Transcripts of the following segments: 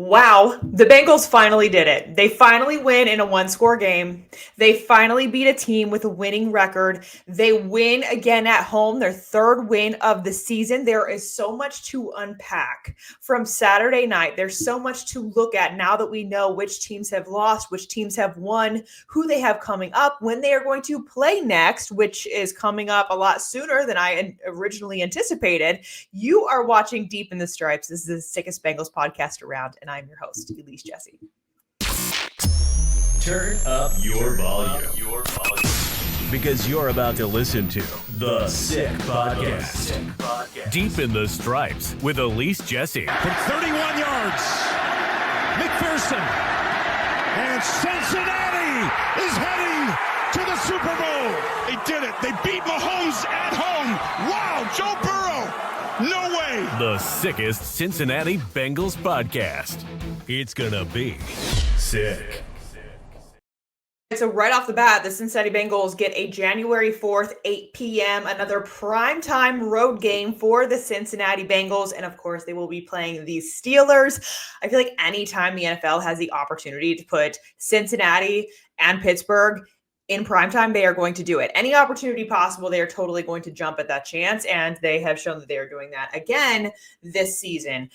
Wow, the Bengals finally did it. They finally win in a one-score game. They finally beat a team with a winning record. They win again at home, their third win of the season. There is so much to unpack from Saturday night. There's so much to look at now that we know which teams have lost, which teams have won, who they have coming up, when they are going to play next, which is coming up a lot sooner than I originally anticipated. You are watching Deep in the Stripes. This is the sickest Bengals podcast around, and I'm your host, Elise Jesse. Turn up your volume. Because you're about to listen to The Sick Podcast. Deep in the Stripes with Elise Jesse. From 31 yards, McPherson. And Cincinnati is heading to the Super Bowl. They did it. They beat Mahomes at home. Wow, Joe Burrow. No way. The sickest Cincinnati Bengals podcast. It's gonna be sick. So right off the bat, the Cincinnati Bengals get a January 4th, 8 p.m., another primetime road game for the Cincinnati Bengals. And of course, they will be playing the Steelers. I feel like anytime the NFL has the opportunity to put Cincinnati and Pittsburgh in primetime, they are going to do it. Any opportunity possible, they are totally going to jump at that chance. And they have shown that they are doing that again this season.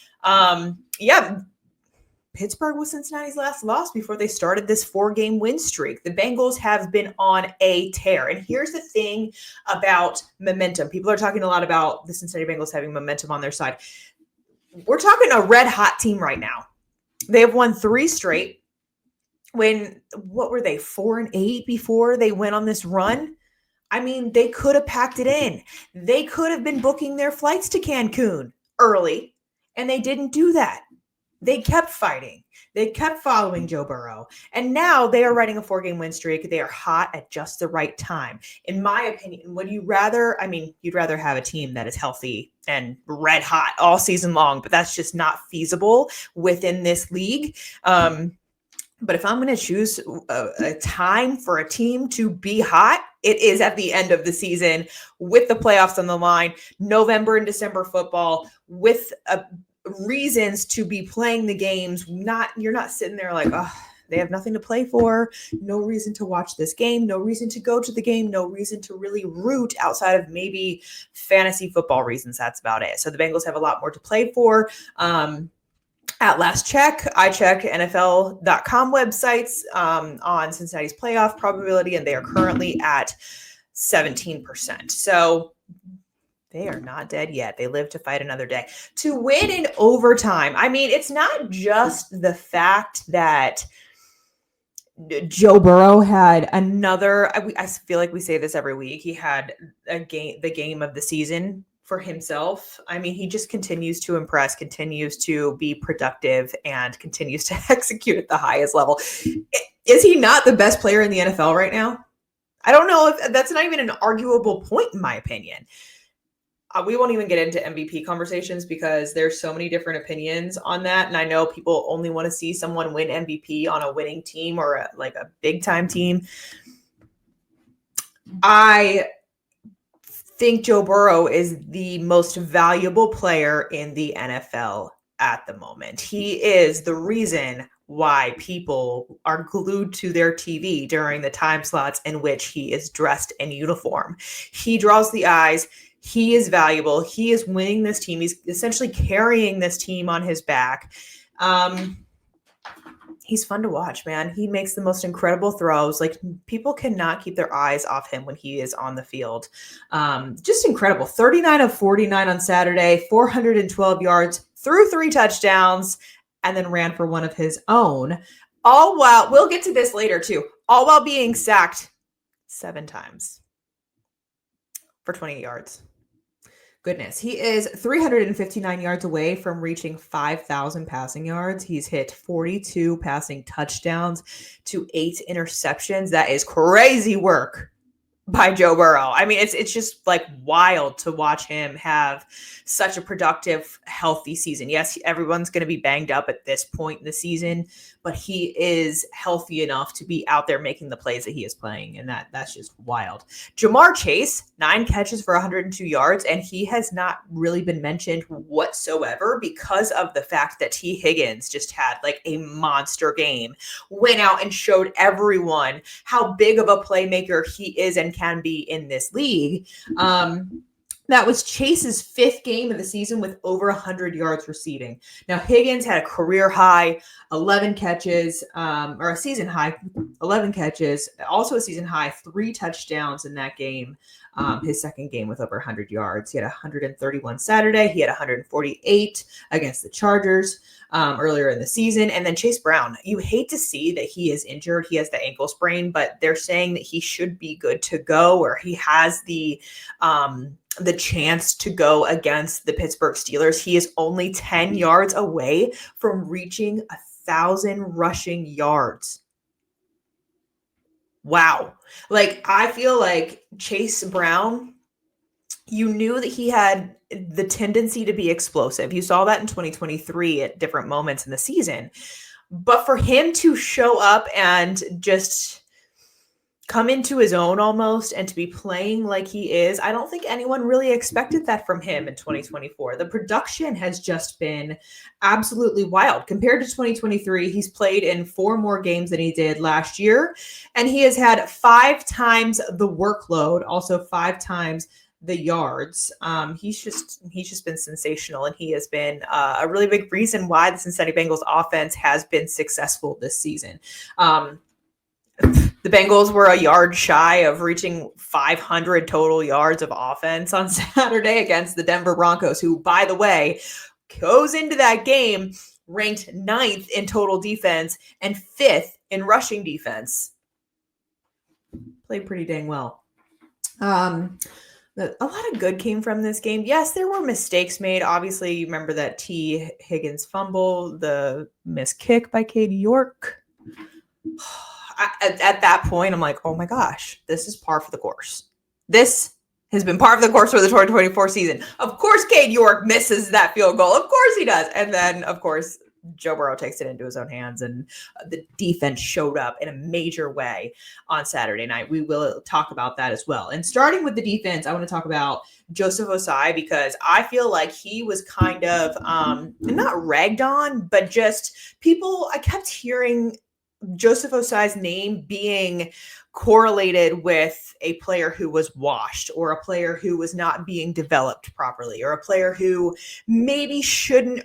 Pittsburgh was Cincinnati's last loss before they started this 4-game win streak. The Bengals have been on a tear. And here's the thing about momentum. People are talking a lot about the Cincinnati Bengals having momentum on their side. We're talking a red hot team right now. They have won 3 straight. What were they, 4-8 before they went on this run? I mean, they could have packed it in. They could have been booking their flights to Cancun early, and they didn't do that. They kept fighting. They kept following Joe Burrow. And now they are riding a 4-game win streak. They are hot at just the right time. In my opinion, would you rather, you'd rather have a team that is healthy and red hot all season long, but that's just not feasible within this league. But if I'm going to choose a time for a team to be hot, it is at the end of the season with the playoffs on the line, November and December football, with reasons to be playing the games. You're not sitting there like, oh, they have nothing to play for. No reason to watch this game. No reason to go to the game. No reason to really root outside of maybe fantasy football reasons. That's about it. So the Bengals have a lot more to play for. At last check, I check NFL.com websites on Cincinnati's playoff probability, and they are currently at 17%. So they are not dead yet. They live to fight another day. To win in overtime, it's not just the fact that Joe Burrow had another, I feel like we say this every week, he had the game of the season for himself. He just continues to impress, continues to be productive, and continues to execute at the highest level. Is he not the best player in the NFL right now? I don't know if that's not even an arguable point in my opinion. We won't even get into MVP conversations because there's so many different opinions on that. And I know people only want to see someone win MVP on a winning team or a big time team. I think Joe Burrow is the most valuable player in the NFL at the moment. He is the reason why people are glued to their TV during the time slots in which he is dressed in uniform. He draws the eyes. He is valuable. He is winning this team. He's essentially carrying this team on his back. He's fun to watch, man. He makes the most incredible throws. People cannot keep their eyes off him when he is on the field. Just incredible. 39 of 49 on Saturday, 412 yards, threw 3 touchdowns, and then ran for one of his own. All while, we'll get to this later too, all while being sacked 7 times for 28 yards. Goodness, he is 359 yards away from reaching 5,000 passing yards. He's hit 42 passing touchdowns to 8 interceptions. That is crazy work by Joe Burrow. I mean, it's just like wild to watch him have such a productive, healthy season. Yes, everyone's going to be banged up at this point in the season, but he is healthy enough to be out there making the plays that he is playing, and that's just wild. Jamar Chase, 9 catches for 102 yards, and he has not really been mentioned whatsoever because of the fact that T. Higgins just had like a monster game, went out and showed everyone how big of a playmaker he is and can be in this league. That was Chase's 5th game of the season with over 100 yards receiving. Now, Higgins had a career high 11 catches, or a season high 11 catches, also a season high 3 touchdowns in that game. His second game with over 100 yards. He had 131 Saturday. He had 148 against the Chargers earlier in the season. And then Chase Brown, you hate to see that he is injured. He has the ankle sprain, but they're saying that he should be good to go, or he has the chance to go against the Pittsburgh Steelers. He is only 10 yards away from reaching 1,000 rushing yards. Wow. Like, I feel like Chase Brown, you knew that he had the tendency to be explosive. You saw that in 2023 at different moments in the season. But for him to show up and just come into his own almost and to be playing like he is, I don't think anyone really expected that from him in 2024. The production has just been absolutely wild. Compared to 2023, he's played in 4 more games than he did last year, and he has had 5 times the workload, also 5 times the yards. He's just been sensational, and he has been a really big reason why the Cincinnati Bengals offense has been successful this season. The Bengals were a yard shy of reaching 500 total yards of offense on Saturday against the Denver Broncos, who, by the way, goes into that game ranked 9th in total defense and 5th in rushing defense. Played pretty dang well. A lot of good came from this game. Yes, there were mistakes made. Obviously, you remember that T. Higgins fumble, the missed kick by Cade York. At that point, I'm like, oh my gosh, this is par for the course. This has been par for the course for the 2024 season. Of course, Cade York misses that field goal. Of course he does. And then, of course, Joe Burrow takes it into his own hands, and the defense showed up in a major way on Saturday night. We will talk about that as well. And starting with the defense, I want to talk about Joseph Ossai, because I feel like he was kind of not ragged on, but just I kept hearing Joseph Ossai's name being correlated with a player who was washed, or a player who was not being developed properly, or a player who maybe shouldn't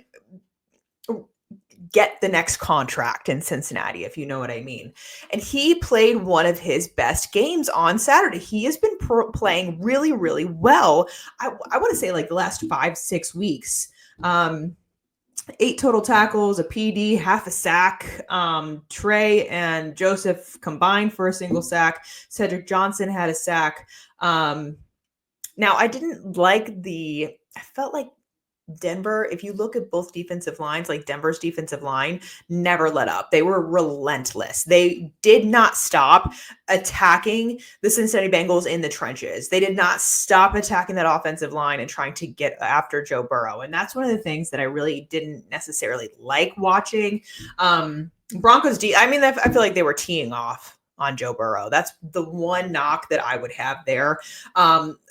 get the next contract in Cincinnati, if you know what I mean. And he played one of his best games on Saturday. He has been playing really, really well. I want to say like the last 5-6 weeks. 8 total tackles, a PD, half a sack. Trey and Joseph combined for a single sack. Cedric Johnson had a sack. Now, I didn't like I felt like Denver, if you look at both defensive lines, like Denver's defensive line never let up. They were relentless. They did not stop attacking the Cincinnati Bengals in the trenches. They did not stop attacking that offensive line and trying to get after Joe Burrow. And that's one of the things that I really didn't necessarily like watching. Broncos, I feel like they were teeing off on Joe Burrow. That's the one knock that I would have there.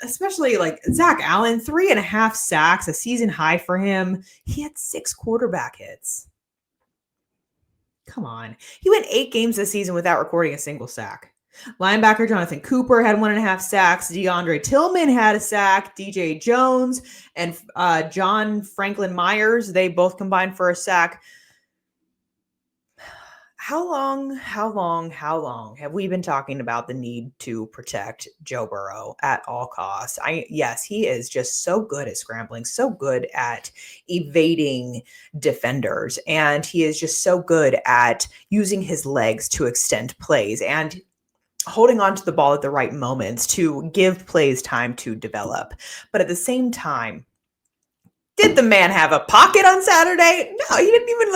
Especially like Zach Allen, 3.5 sacks, a season high for him. He had 6 quarterback hits. Come on. He went 8 games this season without recording a single sack. Linebacker Jonathan Cooper had 1.5 sacks. DeAndre Tillman had a sack. DJ Jones and John Franklin Myers, they both combined for a sack. How long have we been talking about the need to protect Joe Burrow at all costs? Yes, he is just so good at scrambling, so good at evading defenders, and he is just so good at using his legs to extend plays and holding on to the ball at the right moments to give plays time to develop. But at the same time, did the man have a pocket on Saturday? No, he didn't even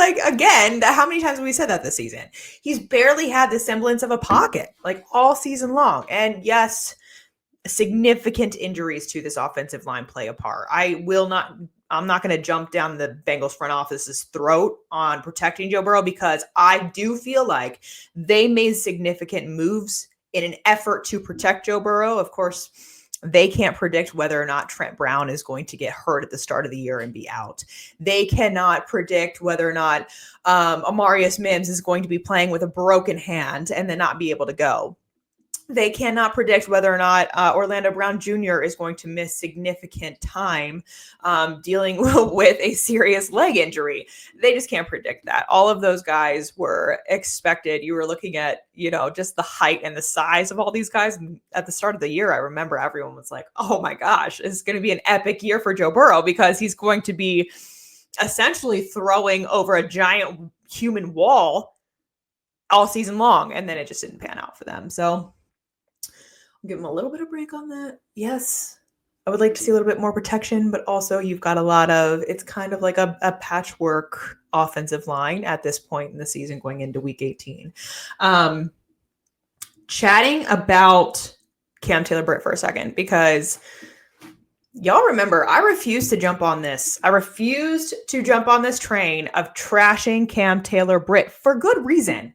how many times have we said that this season? He's barely had the semblance of a pocket, like all season long. And yes, significant injuries to this offensive line play a part. I'm not going to jump down the Bengals front office's throat on protecting Joe Burrow, because I do feel like they made significant moves in an effort to protect Joe Burrow. Of course, they can't predict whether or not Trent Brown is going to get hurt at the start of the year and be out. They cannot predict whether or not Amarius Mims is going to be playing with a broken hand and then not be able to go. They cannot predict whether or not Orlando Brown Jr. is going to miss significant time dealing with a serious leg injury. They just can't predict that. All of those guys were expected. You were looking at, just the height and the size of all these guys. At the start of the year, I remember everyone was like, oh my gosh, it's going to be an epic year for Joe Burrow, because he's going to be essentially throwing over a giant human wall all season long. And then it just didn't pan out for them. So give him a little bit of break on that. Yes, I would like to see a little bit more protection, but also you've got it's kind of like a patchwork offensive line at this point in the season going into week 18. Chatting about Cam Taylor-Britt for a second, because y'all remember I refused to jump on this. I refused to jump on this train of trashing Cam Taylor-Britt for good reason.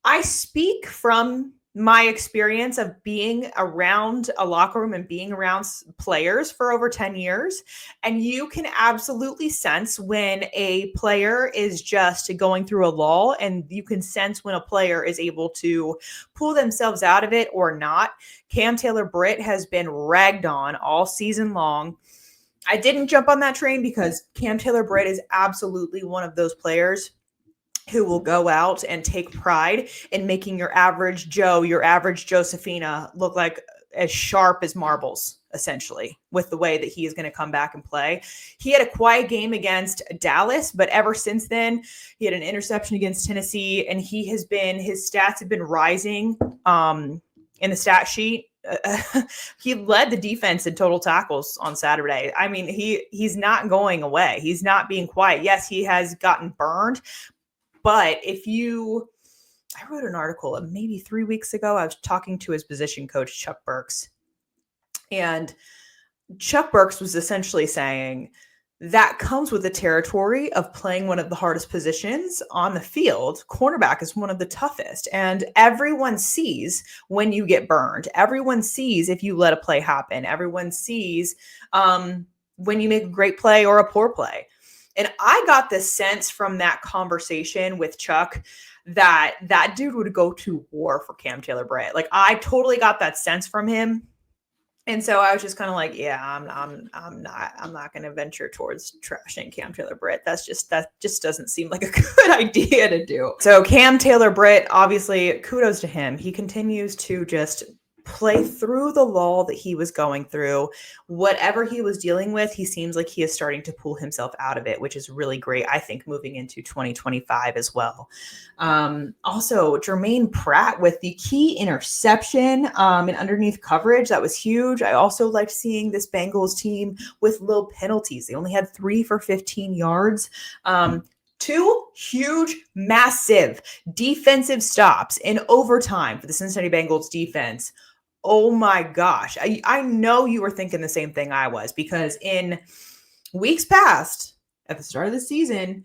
I speak from my experience of being around a locker room and being around players for over 10 years. And you can absolutely sense when a player is just going through a lull, and you can sense when a player is able to pull themselves out of it or not. Cam Taylor-Britt has been ragged on all season long. I didn't jump on that train because Cam Taylor-Britt is absolutely one of those players who will go out and take pride in making your average Joe, your average Josephina look like as sharp as marbles, essentially, with the way that he is going to come back and play. He had a quiet game against Dallas, but ever since then, he had an interception against Tennessee, and his stats have been rising in the stat sheet. He led the defense in total tackles on Saturday. I mean, he's not going away. He's not being quiet. Yes, he has gotten burned, but I wrote an article maybe 3 weeks ago. I was talking to his position coach, Chuck Burks. And Chuck Burks was essentially saying that comes with the territory of playing one of the hardest positions on the field. Cornerback is one of the toughest. And everyone sees when you get burned. Everyone sees if you let a play happen. Everyone sees when you make a great play or a poor play. And I got the sense from that conversation with Chuck that dude would go to war for Cam Taylor-Britt. Like, I totally got that sense from him. And so I was just kind of like, yeah, I'm not going to venture towards trashing Cam Taylor-Britt. That just doesn't seem like a good idea to do. So Cam Taylor-Britt, obviously, kudos to him. He continues to just play through the lull that he was going through. Whatever he was dealing with, he seems like he is starting to pull himself out of it, which is really great, I think, moving into 2025 as well. Also, Jermaine Pratt with the key interception and underneath coverage. That was huge. I also liked seeing this Bengals team with low penalties. They only had 3 for 15 yards. 2 huge, massive defensive stops in overtime for the Cincinnati Bengals defense. Oh my gosh. I know you were thinking the same thing I was, because in weeks past, at the start of the season,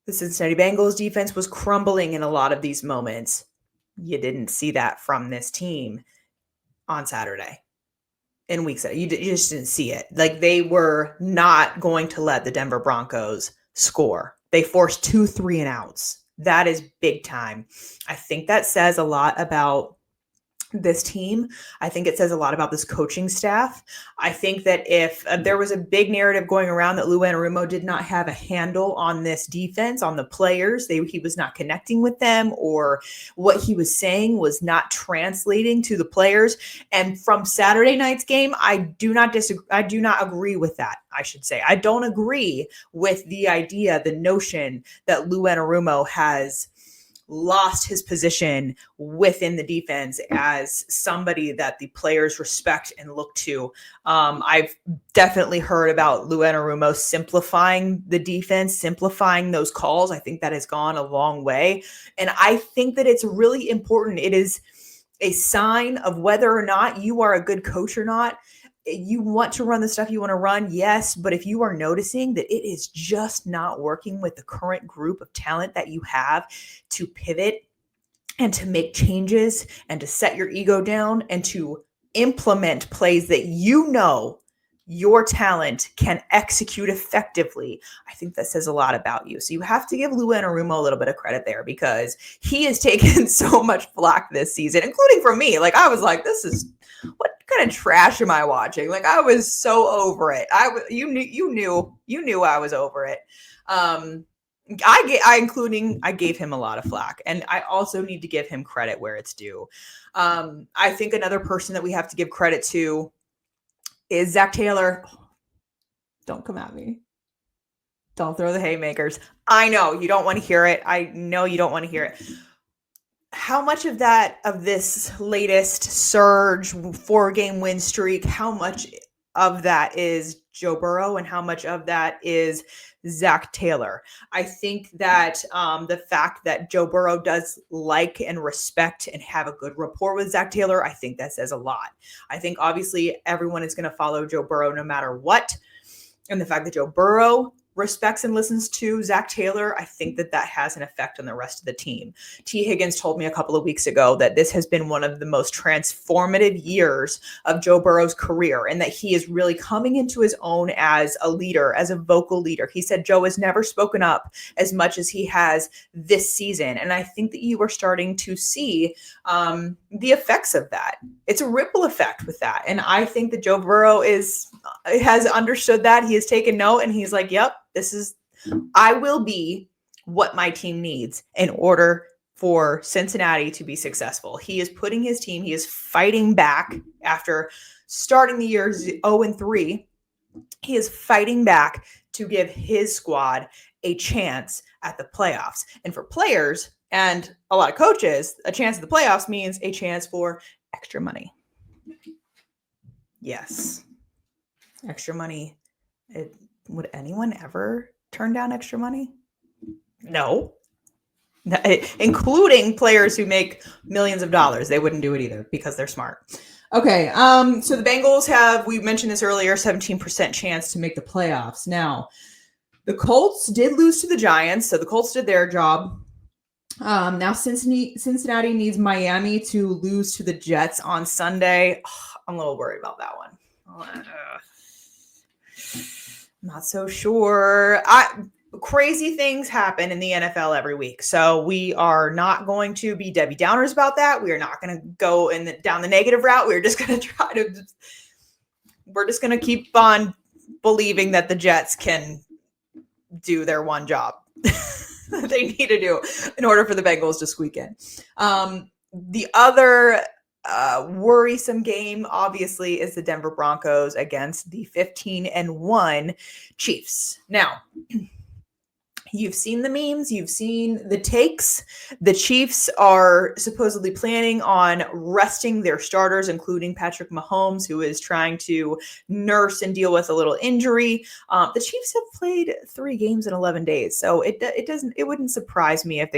the Cincinnati Bengals defense was crumbling in a lot of these moments. You didn't see that from this team on Saturday. In weeks, you just didn't see it. Like, they were not going to let the Denver Broncos score. They forced 2 3-and-outs. That is big time. I think that says a lot about this team. I think it says a lot about this coaching staff. I think that if there was a big narrative going around that Lou Anarumo did not have a handle on this defense, on the players, he was not connecting with them, or what he was saying was not translating to the players. And from Saturday night's game, I do not agree with that. I should say, I don't agree with the idea, the notion that Lou Anarumo has lost his position within the defense as somebody that the players respect and look to. I've definitely heard about Lou Anarumo simplifying the defense, simplifying those calls. I think that has gone a long way. And I think that it's really important. It is a sign of whether or not you are a good coach or not. You want to run the stuff you want to run, yes, but if you are noticing that it is just not working with the current group of talent that you have, to pivot and to make changes and to set your ego down and to implement plays that you know your talent can execute effectively, I think that says a lot about you. So you have to give Lou Anarumo a little bit of credit there, because he has taken so much flack this season, including from me. Like, I was like, what kind of trash am I watching? Like, I was so over it. You knew I was over it. I gave him a lot of flack, and I also need to give him credit where it's due. I think another person that we have to give credit to is Zac Taylor. Don't come at me. Don't throw the haymakers. I know you don't want to hear it. I know you don't want to hear it. How much of this latest surge 4-game win streak, how much of that is Joe Burrow and how much of that is Zac Taylor? I think that the fact that Joe Burrow does like and respect and have a good rapport with Zac Taylor, I think that says a lot. I think obviously everyone is going to follow Joe Burrow no matter what. And the fact that Joe Burrow respects and listens to Zac Taylor, I think that has an effect on the rest of the team. T. Higgins told me a couple of weeks ago that this has been one of the most transformative years of Joe Burrow's career, and that he is really coming into his own as a leader, as a vocal leader. He said Joe has never spoken up as much as he has this season. And I think that you are starting to see the effects of that. It's a ripple effect with that. And I think that Joe Burrow has understood that. He has taken note, and he's like, yep, I will be what my team needs in order for Cincinnati to be successful. He is putting his team, he is fighting back after starting the year 0-3. He is fighting back to give his squad a chance at the playoffs. And for players and a lot of coaches, a chance at the playoffs means a chance for extra money. Yes. Extra money. Would anyone ever turn down extra money? No. Including players who make millions of dollars. They wouldn't do it either because they're smart. Okay, so the Bengals we mentioned this earlier, 17% chance to make the playoffs. Now, the Colts did lose to the Giants, so the Colts did their job. Now Cincinnati needs Miami to lose to the Jets on Sunday. I'm a little worried about that one. Not so sure. Crazy things happen in the NFL every week. So we are not going to be Debbie Downers about that. We are not going to go down the negative route. We're just going to keep on believing that the Jets can do their one job that they need to do in order for the Bengals to squeak in. The other worrisome game, obviously, is the Denver Broncos against the 15-1 Chiefs. Now, you've seen the memes, you've seen the takes. The Chiefs are supposedly planning on resting their starters, including Patrick Mahomes, who is trying to nurse and deal with a little injury. The Chiefs have played 3 games in 11 days, so it wouldn't surprise me if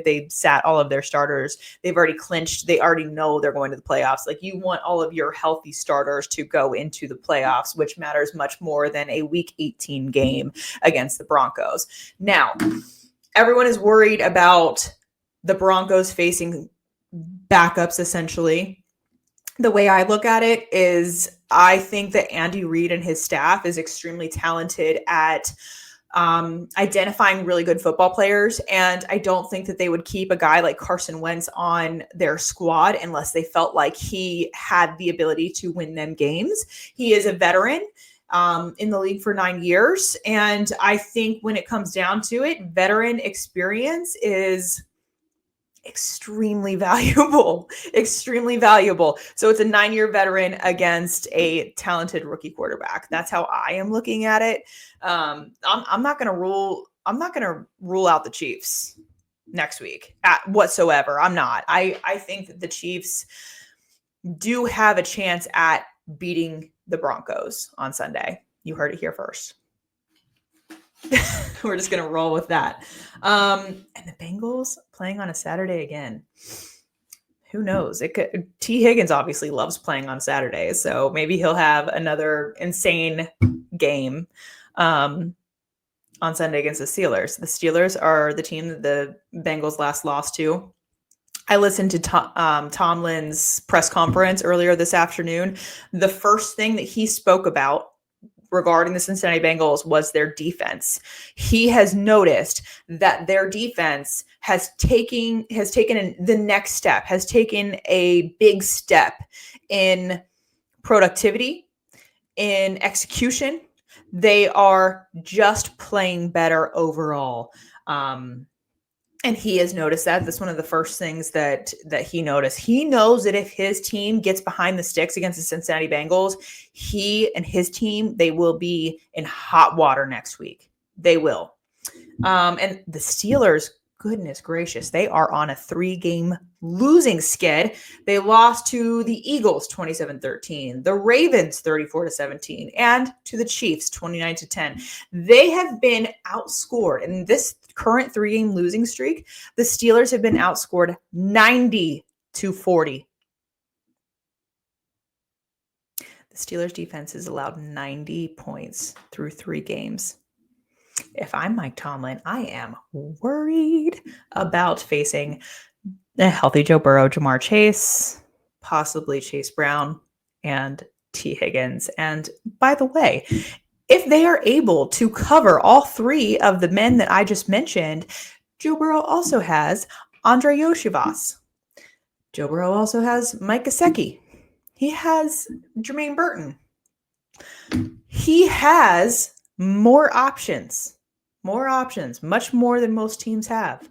they sat all of their starters. They've already clinched. They already know they're going to the playoffs. Like, you want all of your healthy starters to go into the playoffs, which matters much more than a Week 18 game against the Broncos. Now, everyone is worried about the Broncos facing backups, essentially. The way I look at it is I think that Andy Reid and his staff is extremely talented at identifying really good football players. And I don't think that they would keep a guy like Carson Wentz on their squad unless they felt like he had the ability to win them games. He is a veteran in the league for 9 years. And I think when it comes down to it, veteran experience is extremely valuable. So it's a 9-year veteran against a talented rookie quarterback. That's how I am looking at it. I'm not going to rule out the Chiefs next week whatsoever. I'm not. I think that the Chiefs do have a chance at beating the Broncos on Sunday. You heard it here first. We're just going to roll with that. And the Bengals playing on a Saturday again. who knows? T. Higgins obviously loves playing on Saturdays, so maybe he'll have another insane game on Sunday against the Steelers. The Steelers are the team that the Bengals last lost to. I listened to Tomlin's press conference earlier this afternoon. The first thing that he spoke about regarding the Cincinnati Bengals was their defense. He has noticed that their defense has taken the next step, has taken a big step in productivity, in execution. They are just playing better overall. And he has noticed that. That's one of the first things that he noticed. He knows that if his team gets behind the sticks against the Cincinnati Bengals, he and his team, they will be in hot water next week. They will. And the Steelers, goodness gracious, they are on a 3-game losing skid. They lost to the Eagles 27-13, the Ravens 34-17, and to the Chiefs 29-10. They have been outscored in this current 3-game losing streak. The Steelers have been outscored 90-40. The Steelers defense has allowed 90 points through 3 games. If I'm Mike Tomlin, I am worried about facing a healthy Joe Burrow, Jamar Chase, possibly Chase Brown, and T. Higgins. And by the way, if they are able to cover all 3 of the men that I just mentioned, Joe Burrow also has Andre Yoshivas. Joe Burrow also has Mike Gesicki. He has Jermaine Burton. He has more options, much more than most teams have.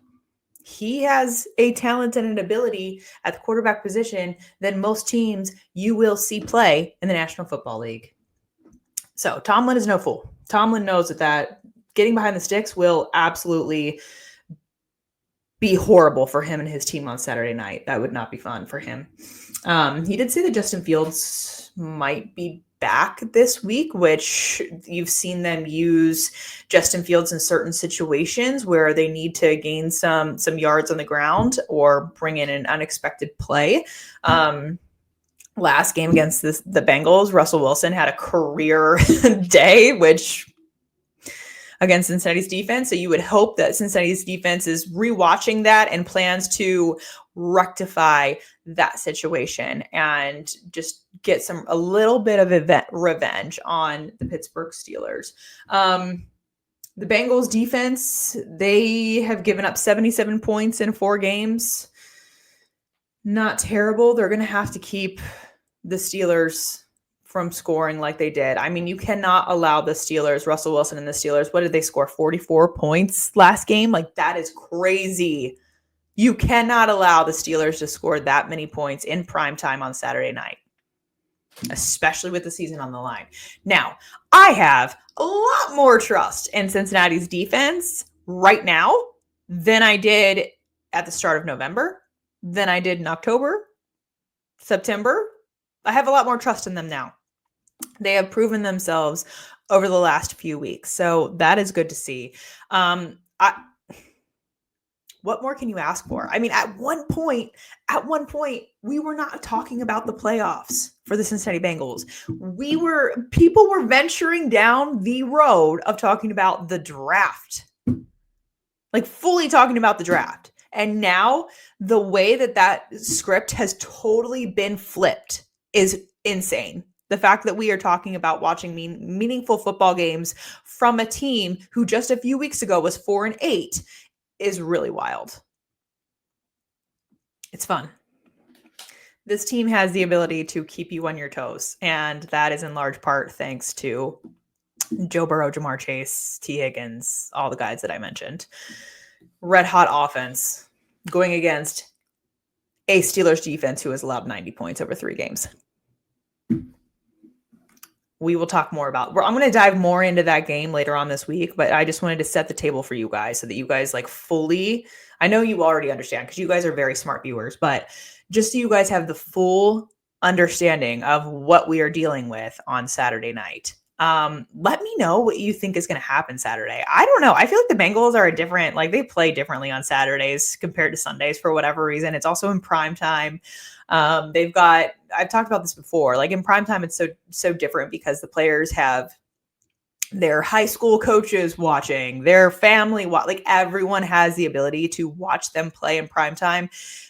He has a talent and an ability at the quarterback position than most teams you will see play in the National Football League. So Tomlin is no fool. Tomlin knows that getting behind the sticks will absolutely be horrible for him and his team on Saturday night. That would not be fun for him. He did say that Justin Fields might be back this week, which you've seen them use Justin Fields in certain situations where they need to gain some yards on the ground or bring in an unexpected play. Last game against the Bengals, Russell Wilson had a career day, which against Cincinnati's defense. So you would hope that Cincinnati's defense is rewatching that and plans to rectify that situation and just get a little bit of revenge on the Pittsburgh Steelers. The Bengals defense, they have given up 77 points in 4 games. Not terrible. They're going to have to keep the Steelers from scoring like they did. I mean, you cannot allow the Steelers, Russell Wilson and the Steelers, what did they score? 44 points last game? Like, that is crazy. You cannot allow the Steelers to score that many points in prime time on Saturday night, especially with the season on the line. Now, I have a lot more trust in Cincinnati's defense right now than I did at the start of November, than I did in October, September. I have a lot more trust in them now. They have proven themselves over the last few weeks. So that is good to see. What more can you ask for? I mean, at one point, we were not talking about the playoffs for the Cincinnati Bengals. People were venturing down the road of talking about the draft, like fully talking about the draft. And now the way that script has totally been flipped is insane. The fact that we are talking about watching meaningful football games from a team who just a few weeks ago was 4-8 is really wild. It's fun. This team has the ability to keep you on your toes, and that is in large part thanks to Joe Burrow, Jamar Chase, T. Higgins, all the guys that I mentioned. Red hot offense going against a Steelers defense who has allowed 90 points over 3 games. We will talk more about. I'm going to dive more into that game later on this week, but I just wanted to set the table for you guys so that you guys fully. I know you already understand because you guys are very smart viewers, but just so you guys have the full understanding of what we are dealing with on Saturday night. Let me know what you think is going to happen Saturday. I don't know. I feel like the Bengals are they play differently on Saturdays compared to Sundays for whatever reason. It's also in prime time. I've talked about this before, like in prime time, it's so different because the players have their high school coaches watching, their family, like everyone has the ability to watch them play in prime time.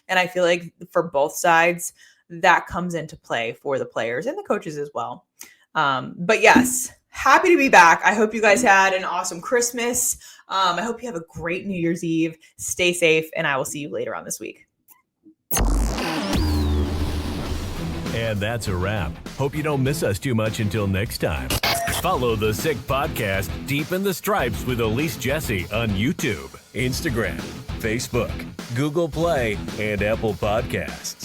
And I feel like for both sides, that comes into play for the players and the coaches as well. But yes, happy to be back. I hope you guys had an awesome Christmas. I hope you have a great New Year's Eve. Stay safe, and I will see you later on this week. And that's a wrap. Hope you don't miss us too much until next time. Follow the Sick Podcast Deep in the Stripes with Elise Jesse on YouTube, Instagram, Facebook, Google Play, and Apple Podcasts.